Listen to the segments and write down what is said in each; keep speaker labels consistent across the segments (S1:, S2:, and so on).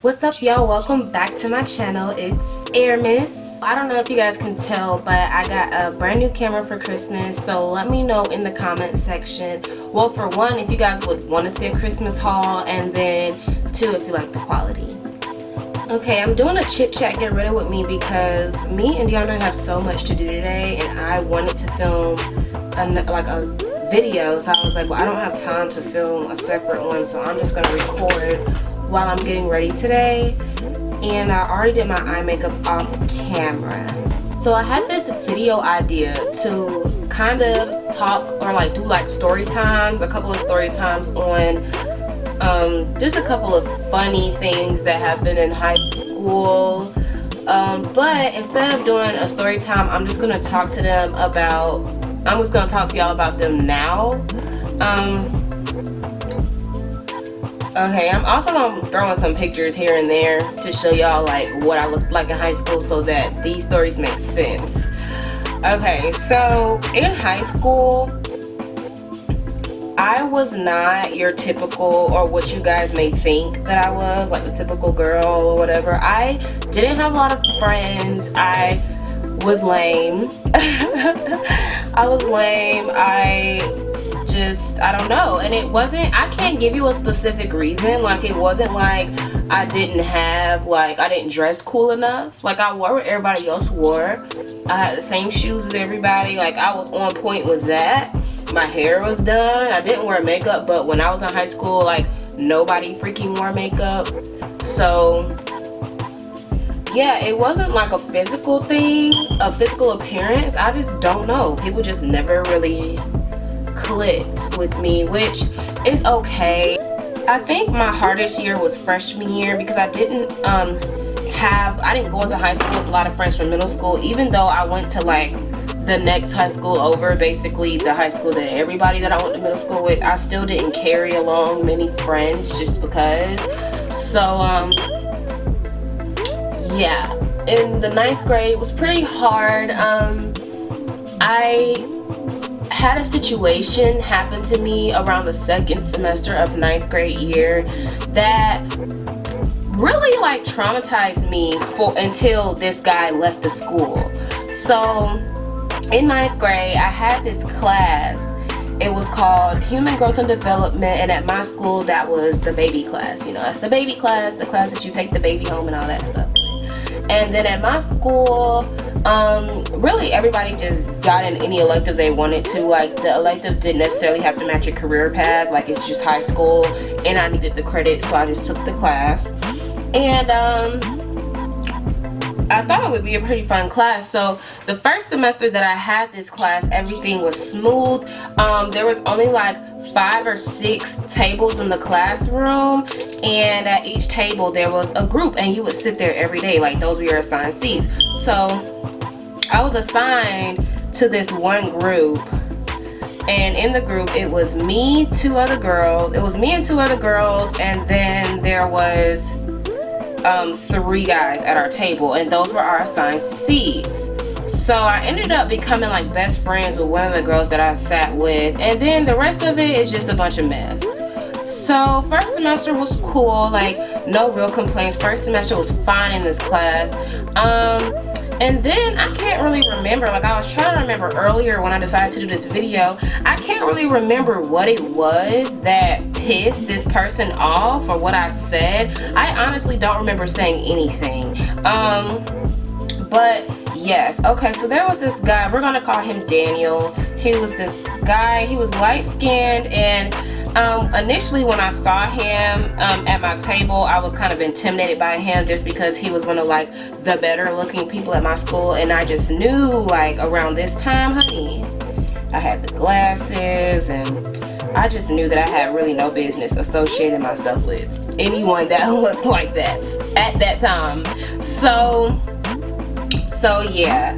S1: What's up, y'all? Welcome back to my channel. It's Aramis. I don't know if you guys can tell, but I got a brand new camera for Christmas, so let me know in the comment section. Well, for one, if you guys would want to see a Christmas haul, and then two, if you like the quality. Okay, I'm doing a chit chat get rid of with me because me and DeAndre have so much to do today, and I wanted to film a video, so I was like, well, I don't have time to film a separate one, so I'm just gonna record while I'm getting ready today. And I already did my eye makeup off camera. So I had this video idea to kind of talk or do story times, a couple of story times on just a couple of funny things that happened in high school. But instead of doing a story time, I'm just gonna talk to y'all about them now. Okay, I'm also gonna throw in some pictures here and there to show y'all what I looked like in high school so that these stories make sense. Okay, so in high school, I was not your typical, or what you guys may think that I was, like the typical girl or whatever. I didn't have a lot of friends. I was lame. I was lame. I don't know, and it wasn't, I can't give you a specific reason. It wasn't like I didn't dress cool enough. I wore what everybody else wore. I had the same shoes as everybody. I was on point with that. My hair was done. I didn't wear makeup, but when I was in high school, nobody freaking wore makeup. So yeah, it wasn't like a physical thing, a physical appearance. I just don't know, people just never really clicked with me, which is okay. I think my hardest year was freshman year because I didn't go into high school with a lot of friends from middle school, even though I went to the next high school over, basically the high school that everybody that I went to middle school with. I still didn't carry along many friends just because. So yeah, in the 9th grade it was pretty hard. I had a situation happen to me around the 2nd semester of 9th grade year that really traumatized me until this guy left the school. So in 9th grade, I had this class. It was called Human Growth and Development, and at my school that was the baby class. You know, that's the baby class, the class that you take the baby home and all that stuff. And then at my school, really everybody just got in any elective they wanted to. The elective didn't necessarily have to match your career path. It's just high school, and I needed the credit, so I just took the class. And I thought it would be a pretty fun class. So the first semester that I had this class, everything was smooth. There was only 5 or 6 tables in the classroom, and at each table there was a group, and you would sit there every day. Those were your assigned seats. So I was assigned to this one group, and in the group it was me, 2 other girls. It was me and 2 other girls, and then there was 3 guys at our table, and those were our assigned seats. So I ended up becoming best friends with one of the girls that I sat with, and then the rest of it is just a bunch of mess. So first semester was cool, no real complaints. First semester was fine in this class. And then I can't really remember, I was trying to remember earlier when I decided to do this video, I can't really remember what it was that pissed this person off or what I said. I honestly don't remember saying anything. But yes, okay, so there was this guy, we're gonna call him Daniel. He was this guy, he was light-skinned, and initially when I saw him at my table, I was kind of intimidated by him just because he was one of the better looking people at my school, and I just knew around this time, honey, I had the glasses, and I just knew that I had really no business associating myself with anyone that looked like that at that time. So yeah,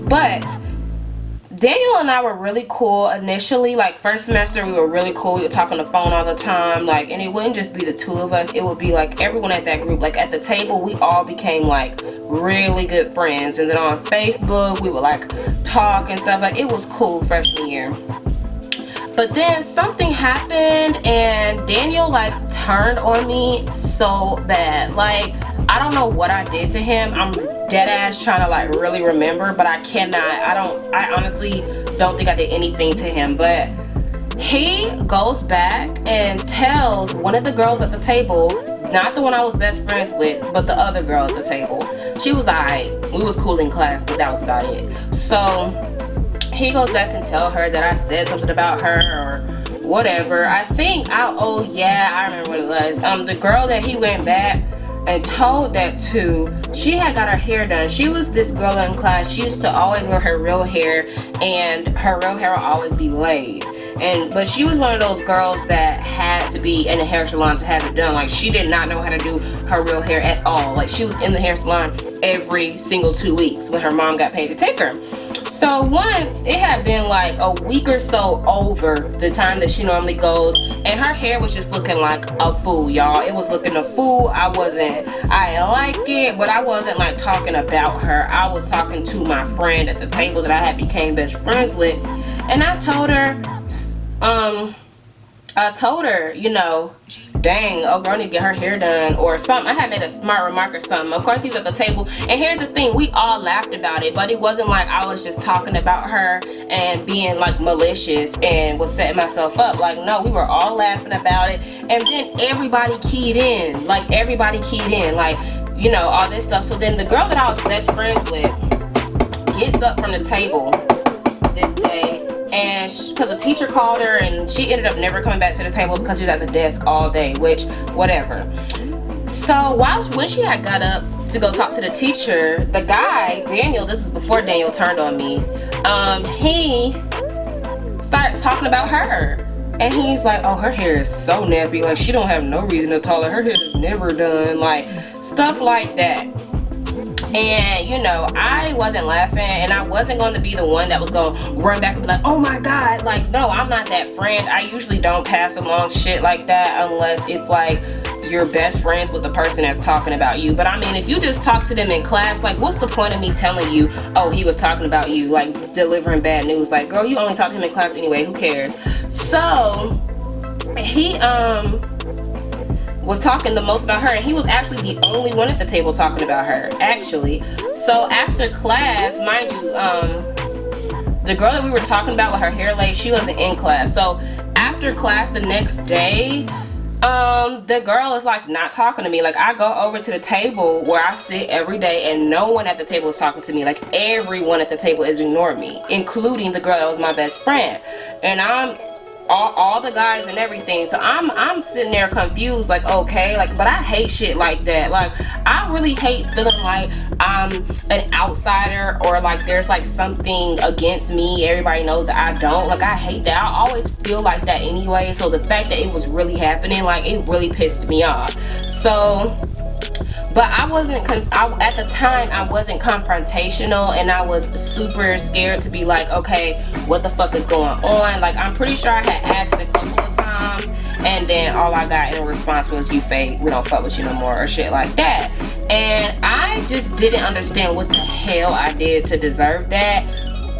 S1: but Daniel and I were really cool initially. First semester we were really cool. We would talk on the phone all the time, and it wouldn't just be the 2 of us, it would be everyone at that group. At the table we all became really good friends, and then on Facebook we would talk and stuff. It was cool freshman year. But then something happened and Daniel like turned on me so bad. Like, I don't know what I did to him. I'm dead ass trying to like really remember, but I cannot. I honestly don't think I did anything to him. But he goes back and tells one of the girls at the table, not the one I was best friends with, but the other girl at the table. She was alright. We was cool in class, but that was about it. So he goes back and tell her that I said something about her or whatever. I think oh yeah, I remember what it was. The girl that he went back and told that to, she had got her hair done. She was this girl in class. She used to always wear her real hair, and her real hair will always be laid. But she was one of those girls that had to be in a hair salon to have it done. Like, she did not know how to do her real hair at all. Like, she was in the hair salon every single 2 weeks when her mom got paid to take her. So once, it had been like a week or so over the time that she normally goes, and her hair was just looking like a fool, y'all. It was looking a fool. I didn't like it, but I wasn't like talking about her. I was talking to my friend at the table that I had became best friends with, and I told her, you know, dang, oh girl, I need to get her hair done or something. I had made a smart remark or something. Of course, he was at the table, and here's the thing, we all laughed about it, but it wasn't like I was just talking about her and being like malicious and was setting myself up. Like, no, we were all laughing about it, and then everybody keyed in, like, you know, all this stuff. So then the girl that I was best friends with gets up from the table this day, and because the teacher called her, and she ended up never coming back to the table because she was at the desk all day, which, whatever. So when she had got up to go talk to the teacher, the guy, Daniel, this is before Daniel turned on me, he starts talking about her. And he's like, oh, her hair is so nappy, like she don't have no reason to tell her, her hair is never done, like stuff like that. And you know, I wasn't laughing, and I wasn't going to be the one that was going to run back and be like, oh my god, like, no, I'm not that friend. I usually don't pass along shit like that unless it's like you're best friends with the person that's talking about you. But I mean, if you just talk to them in class, like, what's the point of me telling you, oh, he was talking about you, like delivering bad news? Like, girl, you only talk to him in class anyway, who cares? So he was talking the most about her, and he was actually the only one at the table talking about her, actually. So after class, mind you, the girl that we were talking about with her hair laid, she wasn't in class. So after class the next day, the girl is like not talking to me. Like, I go over to the table where I sit every day, and no one at the table is talking to me. Like, everyone at the table is ignoring me, including the girl that was my best friend. And I'm all the guys and everything. So I'm sitting there confused, like, okay, like, but I hate shit like that. Like, I really hate feeling like I'm an outsider, or like there's like something against me. Everybody knows that I don't. Like, I hate that. I always feel like that anyway. So the fact that it was really happening, like, it really pissed me off. So, but I wasn't, at the time, I wasn't confrontational, and I was super scared to be like, okay, what the fuck is going on? Like, I'm pretty sure I had asked a couple of times, and then all I got in response was, you fake, we don't fuck with you no more, or shit like that. And I just didn't understand what the hell I did to deserve that.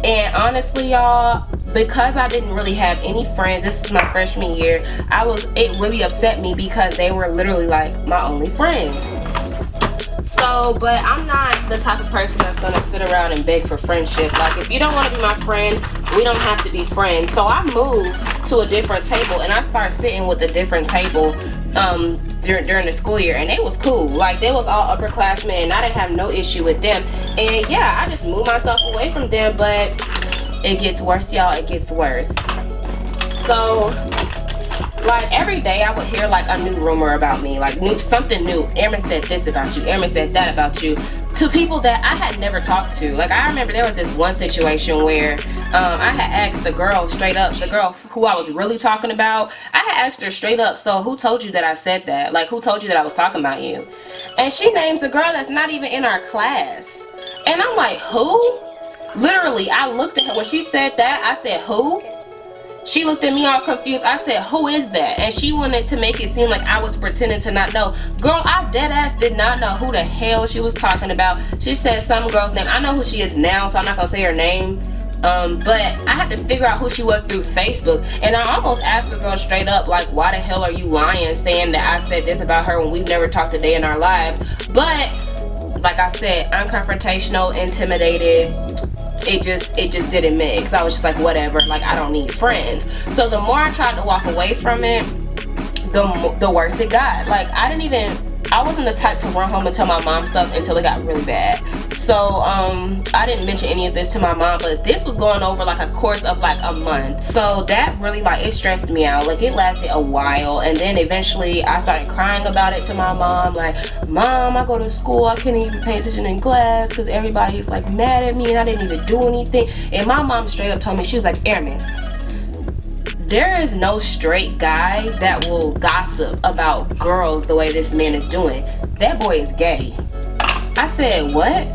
S1: And honestly, y'all, because I didn't really have any friends, this is my freshman year, it really upset me because they were literally like my only friends. So, but I'm not the type of person that's gonna sit around and beg for friendship. Like, if you don't want to be my friend, we don't have to be friends. So I moved to a different table, and I started sitting with a different table during the school year, and it was cool. Like, they was all upperclassmen, and I didn't have no issue with them. And yeah, I just moved myself away from them, but it gets worse, y'all. It gets worse. So, like, every day I would hear like a new rumor about me, like something new. Aramis said this about you, Aramis said that about you, to people that I had never talked to. Like, I remember there was this one situation where I had asked the girl straight up, the girl who I was really talking about, I had asked her straight up, so who told you that I said that? Like, who told you that I was talking about you? And she names a girl that's not even in our class. And I'm like, who? Literally, I looked at her when she said that. I said, who? She looked at me all confused. I said, who is that? And she wanted to make it seem like I was pretending to not know. Girl, I dead ass did not know who the hell she was talking about. She said some girl's name. I know who she is now, so I'm not gonna say her name. But I had to figure out who she was through Facebook, and I almost asked the girl straight up, like, why the hell are you lying, saying that I said this about her when we've never talked a day in our lives? But like I said, unconfrontational, intimidated, it just didn't mix. I was just like, whatever, like, I don't need friends. So the more I tried to walk away from it, the worse it got. Like, I wasn't the type to run home and tell my mom stuff until it got really bad. So I didn't mention any of this to my mom, but this was going over like a course of like a month. So that really, like, it stressed me out. Like, it lasted a while, and then eventually I started crying about it to my mom, like, Mom, I go to school, I can't even pay attention in class because everybody's like mad at me and I didn't even do anything. And my mom straight up told me, she was like, Aramis, there is no straight guy that will gossip about girls the way this man is doing. That boy is gay. I said, what?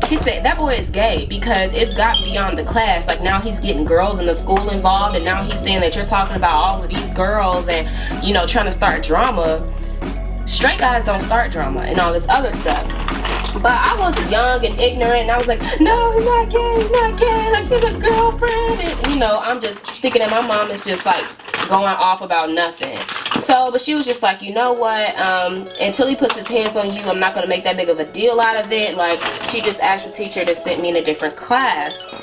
S1: She said, that boy is gay because it's got beyond the class. Like, now he's getting girls in the school involved, and now he's saying that you're talking about all of these girls and, you know, trying to start drama. Straight guys don't start drama and all this other stuff. But I was young and ignorant, and I was like, no, he's not gay, like, he's a girlfriend. And, you know, I'm just thinking that my mom is just like going off about nothing. So, but she was just like, you know what, until he puts his hands on you, I'm not going to make that big of a deal out of it. Like, she just asked the teacher to send me in a different class.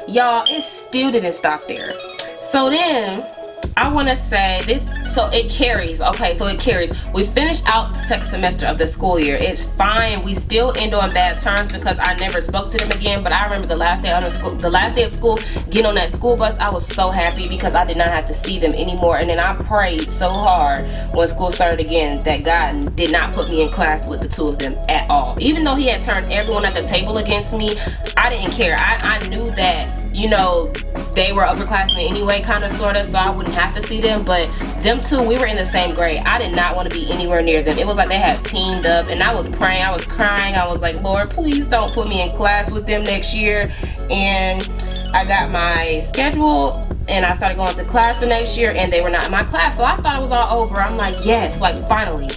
S1: Y'all, it still didn't stop there. So then, I want to say this, so it carries, okay, so it carries. We finished out the second semester of the school year. It's fine. We still end on bad terms because I never spoke to them again. But I remember the last day of school, getting on that school bus, I was so happy because I did not have to see them anymore. And then I prayed so hard when school started again that God did not put me in class with the two of them at all. Even though he had turned everyone at the table against me, I didn't care. I knew that, you know, they were upperclassmen anyway, kind of, sort of, so I wouldn't have to see them. But them two, we were in the same grade. I did not want to be anywhere near them. It was like they had teamed up, and I was praying, I was crying, I was like, Lord, please don't put me in class with them next year. And I got my schedule, and I started going to class the next year, and they were not in my class, so I thought it was all over. I'm like, yes, like, finally.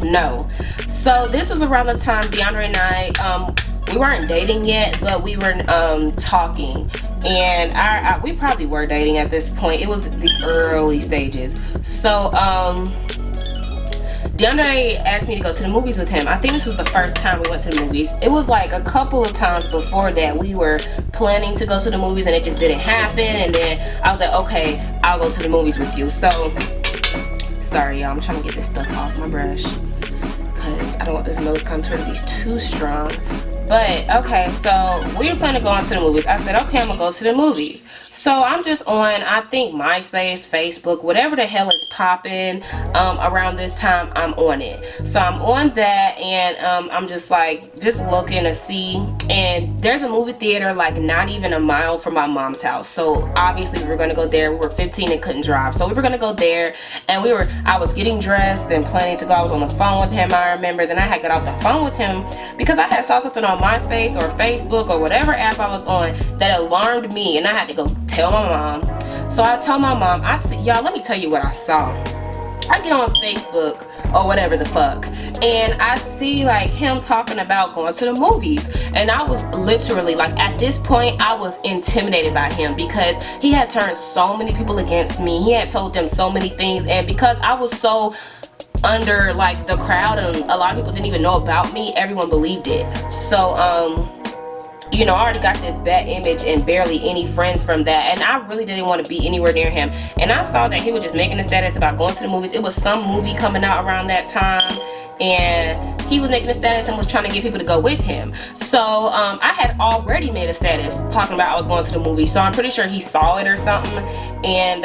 S1: No. So this was around the time DeAndre and I, we weren't dating yet, but we were talking, and we probably were dating at this point. It was the early stages. So DeAndre asked me to go to the movies with him. I think this was the first time we went to the movies. It was like a couple of times before that we were planning to go to the movies, and it just didn't happen. And then I was like, okay, I'll go to the movies with you. So sorry, y'all, I'm trying to get this stuff off my brush because I don't want this nose contour to be too strong. But okay, so we were planning to go on to the movies. I said, okay, I'm gonna go to the movies. So I'm just on, I think, MySpace, Facebook, whatever the hell is popping around this time, I'm on it. So I'm on that, and I'm just like, just looking to see. And there's a movie theater like not even a mile from my mom's house. So obviously we were gonna go there. We were 15 and couldn't drive. So we were gonna go there, and I was getting dressed and planning to go. I was on the phone with him, I remember. Then I had got off the phone with him because I had saw something on MySpace or Facebook or whatever app I was on that alarmed me, and I had to go tell my mom. So I told my mom, I said, y'all, let me tell you what I saw. I get on Facebook or whatever the fuck, and I see like him talking about going to the movies, and I was literally like, at this point I was intimidated by him because he had turned so many people against me. He had told them so many things, and because I was so under like the crowd and a lot of people didn't even know about me, everyone believed it. So you know, I already got this bad image and barely any friends from that, and I really didn't want to be anywhere near him. And I saw that he was just making a status about going to the movies. It was some movie coming out around that time, and he was making a status and was trying to get people to go with him. So I had already made a status talking about I was going to the movie, so I'm pretty sure he saw it or something. And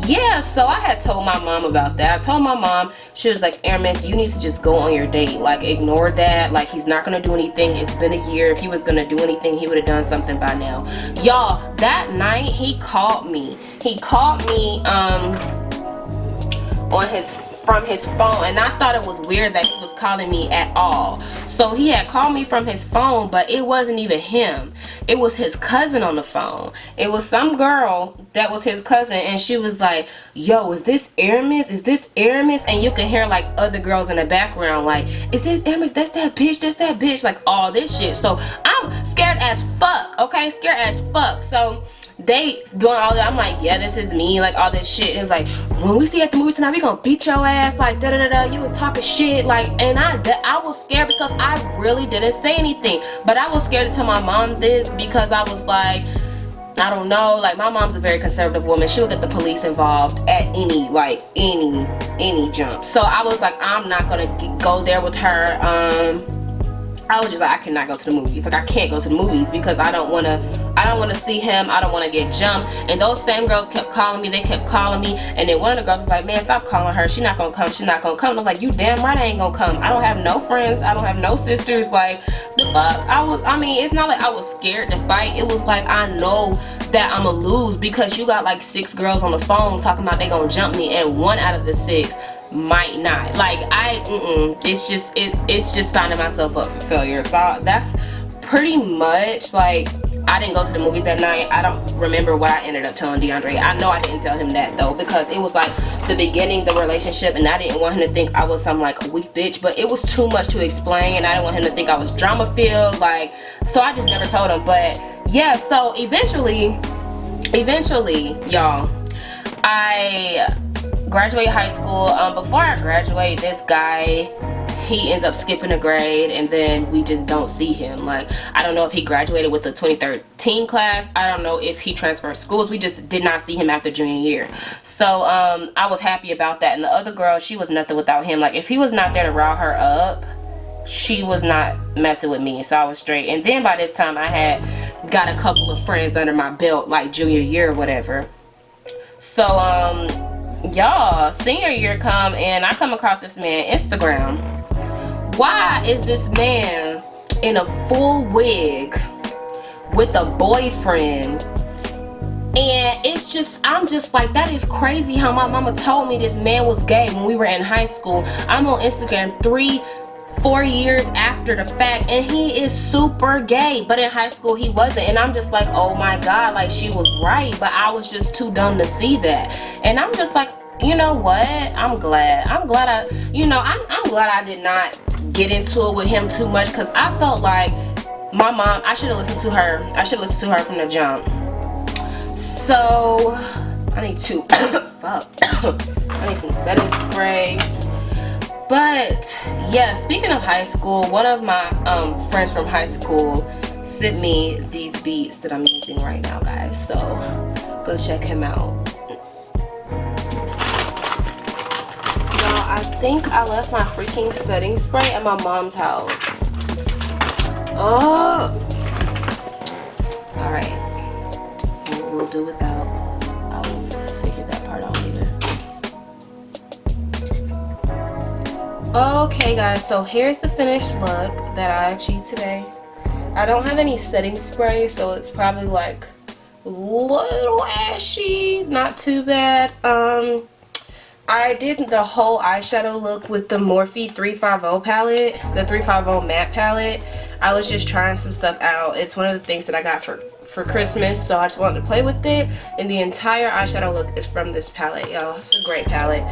S1: yeah, so I had told my mom about that. I told my mom, she was like, Aramis, you need to just go on your date. Like, ignore that. Like, he's not going to do anything. It's been a year. If he was going to do anything, he would have done something by now. Y'all, that night, he called me. He called me from his phone, and I thought it was weird that he was calling me at all. So he had called me from his phone, but it wasn't even him. It was his cousin on the phone. It was some girl that was his cousin, and she was like, yo, is this Aramis? Is this Aramis? And you can hear like other girls in the background like, is this Aramis? That's that bitch, like all this shit. So scared as fuck, okay? Scared as fuck. So they doing all that. I'm like, yeah, this is me, like all this shit. It was like, when we see you at the movie tonight, we gonna beat your ass, like da da da da. You was talking shit, like, and I was scared because I really didn't say anything, but I was scared to tell my mom this because I was like, I don't know, like my mom's a very conservative woman. She'll get the police involved at any, like any jump. So I was like, I'm not gonna go there with her. I was just like, I cannot go to the movies. Like I can't go to the movies because I don't wanna see him. I don't wanna get jumped. And those same girls kept calling me. They kept calling me. And then one of the girls was like, man, stop calling her. She's not gonna come. She's not gonna come. And I'm like, you damn right I ain't gonna come. I don't have no friends. I don't have no sisters. Like the fuck. I mean, it's not like I was scared to fight. It was like I know that I'ma lose because you got like 6 girls on the phone talking about they gonna jump me, and 1 out of the 6 might not. Like it's just signing myself up for failure. So that's pretty much, like, I didn't go to the movies that night. I don't remember what I ended up telling DeAndre. I know I didn't tell him that though, because it was like the beginning, the relationship, and I didn't want him to think I was some like a weak bitch, but it was too much to explain, and I didn't want him to think I was drama filled, like, so I just never told him. But yeah, so eventually y'all, I graduated high school. Before I graduate, this guy, he ends up skipping a grade, and then we just don't see him. Like, I don't know if he graduated with the 2013 class. I don't know if he transferred schools. We just did not see him after junior year. So I was happy about that. And the other girl, she was nothing without him. Like, if he was not there to rile her up, she was not messing with me. So I was straight. And then by this time, I had got a couple of friends under my belt, like junior year or whatever. So y'all, senior year come, and I come across this man Instagram. Why is this man in a full wig with a boyfriend? And it's just, I'm just like, that is crazy how my mama told me this man was gay when we were in high school. I'm on Instagram 3-4 years after the fact, and he is super gay, but in high school he wasn't. And I'm just like, oh my god, like, she was right, but I was just too dumb to see that. And I'm just like, you know what, I'm glad I'm glad I did not get into it with him too much, because I felt like my mom, I should have listened to her from the jump. So I need to fuck I need some setting spray. But yeah, speaking of high school, one of my friends from high school sent me these beats that I'm using right now, guys, so go check him out. I think I left my freaking setting spray at my mom's house. Oh! Alright. We'll do without. I'll figure that part out later. Okay, guys, so here's the finished look that I achieved today. I don't have any setting spray, so it's probably like a little ashy. Not too bad. I did the whole eyeshadow look with the Morphe 350 palette, the 350 matte palette. I was just trying some stuff out. It's one of the things that I got for Christmas, so I just wanted to play with it. And the entire eyeshadow look is from this palette, y'all. It's a great palette.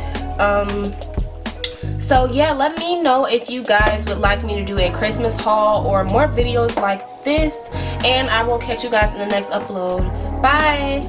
S1: So yeah, let me know if you guys would like me to do a Christmas haul or more videos like this, and I will catch you guys in the next upload. Bye!